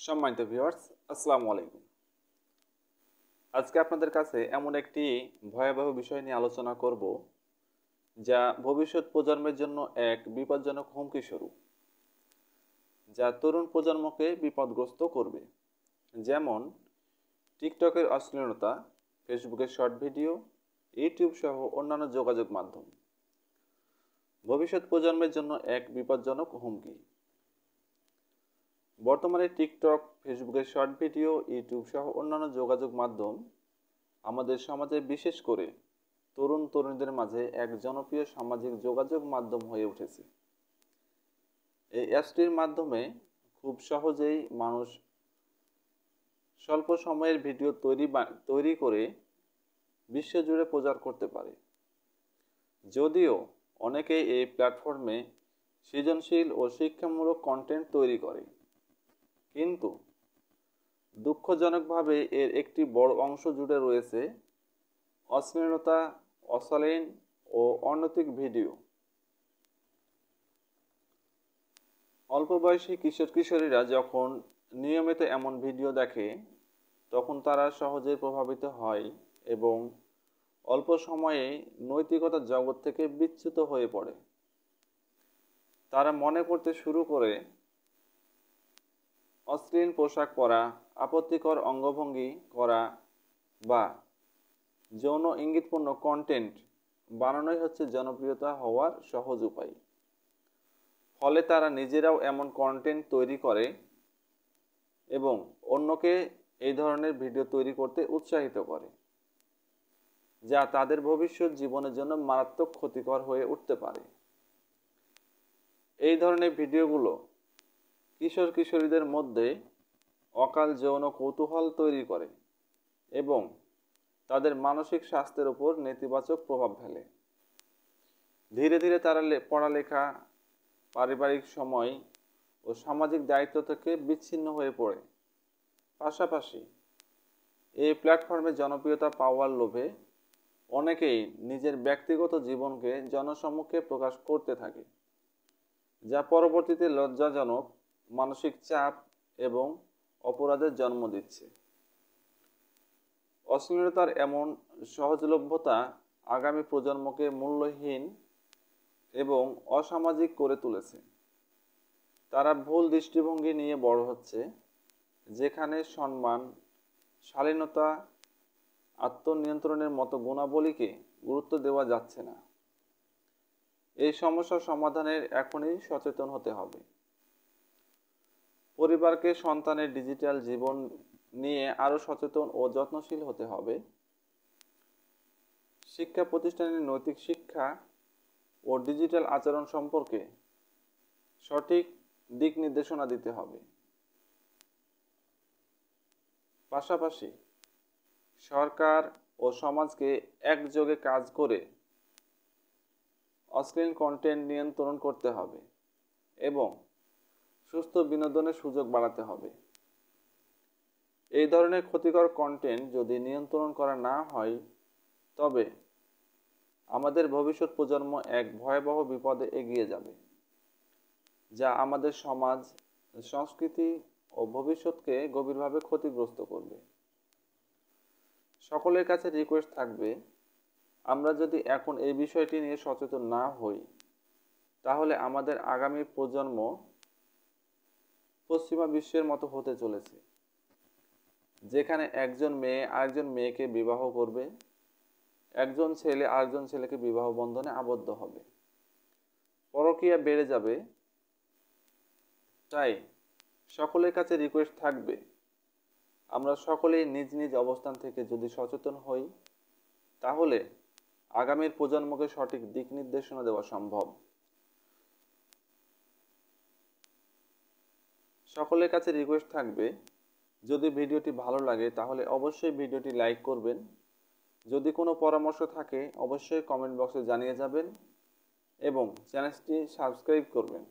সম্মানিত ভিউয়ার্স, আসসালামু আলাইকুম। আজকে আপনাদের কাছে এমন একটি ভয়াবহ বিষয় নিয়ে আলোচনা করব, যা ভবিষ্যৎ প্রজন্মের জন্য এক বিপজ্জনক হুমকি স্বরূপ, যা তরুণ প্রজন্মকে বিপদগ্রস্ত করবে। যেমন টিকটকের অশ্লীলতা, ফেসবুকের শর্ট ভিডিও, ইউটিউব সহ অন্যান্য যোগাযোগ মাধ্যম ভবিষ্যৎ প্রজন্মের জন্য এক বিপজ্জনক হুমকি। বর্তমানে টিকটক, ফেসবুকের শর্ট ভিডিও, ইউটিউব সহ অন্যান্য যোগাযোগ মাধ্যম আমাদের সমাজে, বিশেষ করে তরুণ তরুণীদের মাঝে এক জনপ্রিয় সামাজিক যোগাযোগ মাধ্যম হয়ে উঠেছে। এই অ্যাপসটির মাধ্যমে খুব সহজেই মানুষ স্বল্প সময়ের ভিডিও তৈরি করে বিশ্বজুড়ে প্রচার করতে পারে। যদিও অনেকেই এই প্ল্যাটফর্মে সৃজনশীল ও শিক্ষামূলক কন্টেন্ট তৈরি করে, কিন্তু দুঃখজনকভাবে এর একটি বড় অংশ জুড়ে রয়েছে অশ্লীলতা, অশালীন ও অনৈতিক ভিডিও। অল্প বয়সী কিশোর কিশোরীরা যখন নিয়মিত এমন ভিডিও দেখে, তখন তারা সহজেই প্রভাবিত হয় এবং অল্প সময়ে নৈতিকতার জগৎ থেকে বিচ্যুত হয়ে পড়ে। তারা মনে করতে শুরু করে অশ্লীল পোশাক পরা, আপত্তিকর অঙ্গভঙ্গি করা বা যৌন ইঙ্গিতপূর্ণ কন্টেন্ট বানানোই হচ্ছে জনপ্রিয়তা হওয়ার সহজ উপায়। ফলে তারা নিজেরাও এমন কন্টেন্ট তৈরি করে এবং অন্যকে এই ধরনের ভিডিও তৈরি করতে উৎসাহিত করে, যা তাদের ভবিষ্যৎ জীবনের জন্য মারাত্মক ক্ষতিকর হয়ে উঠতে পারে। এই ধরনের ভিডিওগুলো কিশোর কিশোরীদের মধ্যে অকাল যৌন কৌতূহল তৈরি করে এবং তাদের মানসিক স্বাস্থ্যের উপর নেতিবাচক প্রভাব ফেলে। ধীরে ধীরে তারা পড়ালেখা, পারিবারিক সময় ও সামাজিক দায়িত্ব থেকে বিচ্ছিন্ন হয়ে পড়ে। পাশাপাশি এই প্ল্যাটফর্মে জনপ্রিয়তা পাওয়ার লোভে অনেকেই নিজের ব্যক্তিগত জীবনকে জনসম্মুখে প্রকাশ করতে থাকে, যা পরবর্তীতে লজ্জাজনক মানসিক চাপ এবং অপরাধের জন্ম দিচ্ছে। অশ্লীলতার এমন সহজলভ্যতা আগামী প্রজন্মকে মূল্যহীন এবং অসামাজিক করে তুলেছে। তারা ভুল দৃষ্টিভঙ্গি নিয়ে বড় হচ্ছে, যেখানে সম্মান, শালীনতা, আত্মনিয়ন্ত্রণের মতো গুণাবলীকে গুরুত্ব দেওয়া যাচ্ছে না। এই সমস্যা সমাধানের এখনই সচেতন হতে হবে। পরিবারকে সন্তানের ডিজিটাল জীবন নিয়ে আরও সচেতন ও যত্নশীল হতে হবে। শিক্ষা প্রতিষ্ঠানের নৈতিক শিক্ষা ও ডিজিটাল আচরণ সম্পর্কে সঠিক দিক নির্দেশনা দিতে হবে। পাশাপাশি সরকার ও সমাজকে একযোগে কাজ করে অশ্লীল কন্টেন্ট নিয়ন্ত্রণ করতে হবে এবং সুস্থ বিনোদনের সুযোগ বাড়াতে হবে। এই ধরনের ক্ষতিকর কন্টেন্ট যদি নিয়ন্ত্রণ করা না হয়, তবে আমাদের ভবিষ্যৎ প্রজন্ম এক ভয়াবহ বিপদে এগিয়ে যাবে, যা আমাদের সমাজ, সংস্কৃতি ও ভবিষ্যৎকে গভীরভাবে ক্ষতিগ্রস্ত করবে। সকলের কাছে রিকোয়েস্ট থাকবে, আমরা যদি এখন এই বিষয়টি নিয়ে সচেতন না হই, তাহলে আমাদের আগামী প্রজন্ম পশ্চিমা বিশ্বের মতো হতে চলেছে, যেখানে একজন মেয়ে আরেকজন মেয়েকে বিবাহ করবে, একজন ছেলে আরেকজন ছেলেকে বিবাহ বন্ধনে আবদ্ধ হবে, পরকীয়া বেড়ে যাবে। তাই সকলের কাছে রিকোয়েস্ট থাকবে, আমরা সকলেই নিজ নিজ অবস্থান থেকে যদি সচেতন হই, তাহলে আগামীর প্রজন্মকে সঠিক দিক নির্দেশনা দেওয়া সম্ভব। সকলের কাছে রিকোয়েস্ট থাকবে, যদি ভিডিওটি ভালো লাগে তাহলে অবশ্যই ভিডিওটি লাইক করবেন। যদি কোনো পরামর্শ থাকে অবশ্যই কমেন্ট বক্সে জানিয়ে যাবেন এবং চ্যানেলটি সাবস্ক্রাইব করবেন।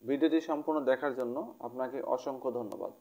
ভিডিওটি সম্পূর্ণ দেখার জন্য আপনাকে অসংখ্য ধন্যবাদ।